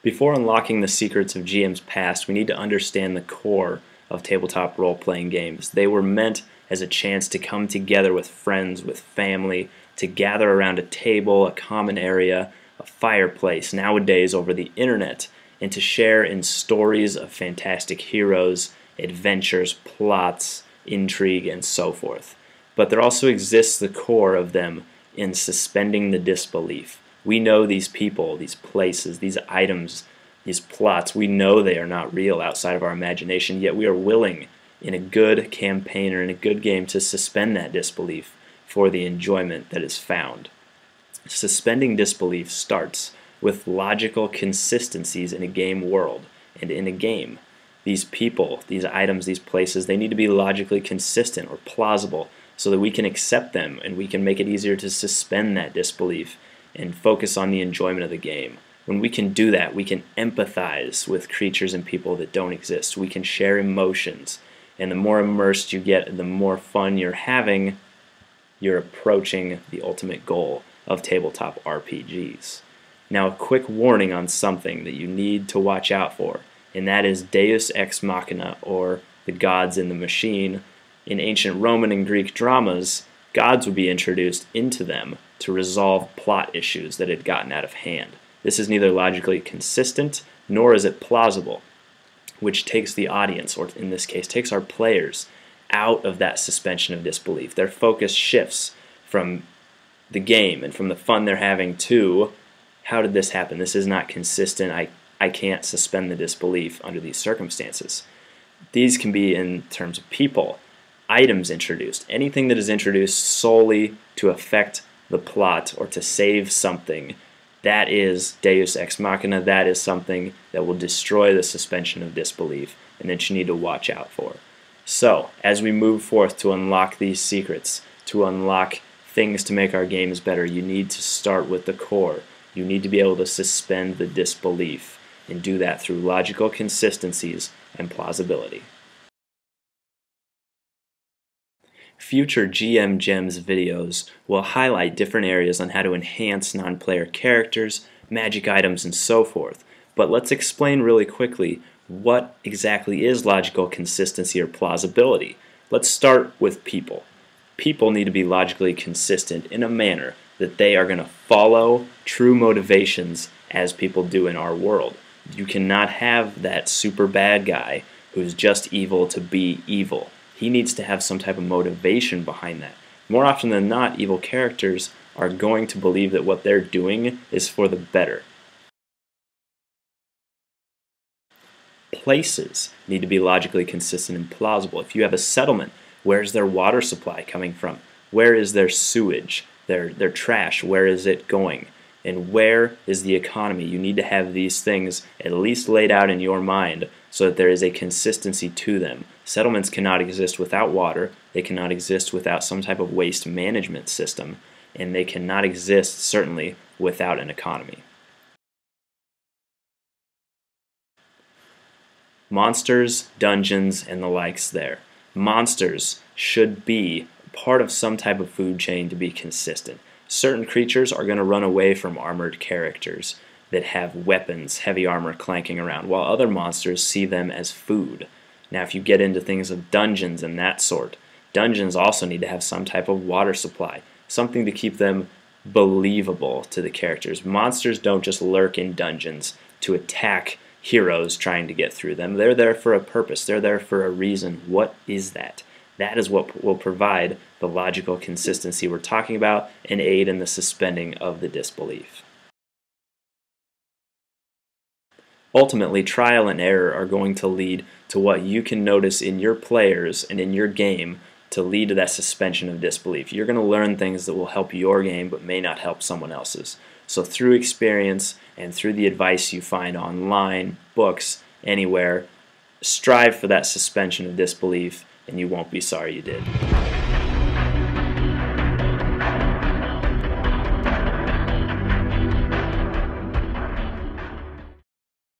Before unlocking the secrets of GM's past, we need to understand the core of tabletop role-playing games. They were meant as a chance to come together with friends, with family, to gather around a table, a common area, a fireplace, nowadays over the internet, and to share in stories of fantastic heroes, adventures, plots, intrigue, and so forth. But there also exists the core of them in suspending the disbelief. We know these people, these places, these items, these plots, we know they are not real outside of our imagination, yet we are willing in a good campaign or in a good game to suspend that disbelief for the enjoyment that is found. Suspending disbelief starts with logical consistencies in a game world. And in a game, these people, these items, these places, they need to be logically consistent or plausible so that we can accept them and we can make it easier to suspend that disbelief and focus on the enjoyment of the game. When we can do that, we can empathize with creatures and people that don't exist. We can share emotions. And the more immersed you get, the more fun you're having, you're approaching the ultimate goal of tabletop RPGs. Now, a quick warning on something that you need to watch out for, and that is Deus Ex Machina, or the gods in the machine. In ancient Roman and Greek dramas, gods would be introduced into them to resolve plot issues that had gotten out of hand. This is neither logically consistent nor is it plausible, which takes the audience, or in this case takes our players, out of that suspension of disbelief. Their focus shifts from the game and from the fun they're having to, how did this happen? This is not consistent. I can't suspend the disbelief under these circumstances. These can be in terms of people, items introduced, anything that is introduced solely to affect the plot or to save something. That is Deus Ex Machina. That is something that will destroy the suspension of disbelief and that you need to watch out for. So, as we move forth to unlock these secrets, to unlock things to make our games better, you need to start with the core. You need to be able to suspend the disbelief and do that through logical consistencies and plausibility. Future GM Gems videos will highlight different areas on how to enhance non-player characters, magic items, and so forth. But let's explain really quickly what exactly is logical consistency or plausibility. Let's start with people. People need to be logically consistent in a manner that they are going to follow true motivations as people do in our world. You cannot have that super bad guy who's just evil to be evil. He needs to have some type of motivation behind that. More often than not, evil characters are going to believe that what they're doing is for the better. Places need to be logically consistent and plausible. If you have a settlement, where's their water supply coming from? Where is their sewage, their trash? Where is it going? And where is the economy? You need to have these things at least laid out in your mind so that there is a consistency to them. Settlements cannot exist without water, they cannot exist without some type of waste management system, and they cannot exist, certainly, without an economy. Monsters, dungeons, and the likes there. Monsters should be part of some type of food chain to be consistent. Certain creatures are going to run away from armored characters that have weapons, heavy armor clanking around, while other monsters see them as food. Now, if you get into things of dungeons and that sort, dungeons also need to have some type of water supply, something to keep them believable to the characters. Monsters don't just lurk in dungeons to attack heroes trying to get through them. They're there for a purpose. They're there for a reason. What is that? That is what will provide the logical consistency we're talking about and aid in the suspending of the disbelief. Ultimately, trial and error are going to lead to what you can notice in your players and in your game to lead to that suspension of disbelief. You're going to learn things that will help your game but may not help someone else's. So through experience and through the advice you find online, books, anywhere, strive for that suspension of disbelief and you won't be sorry you did.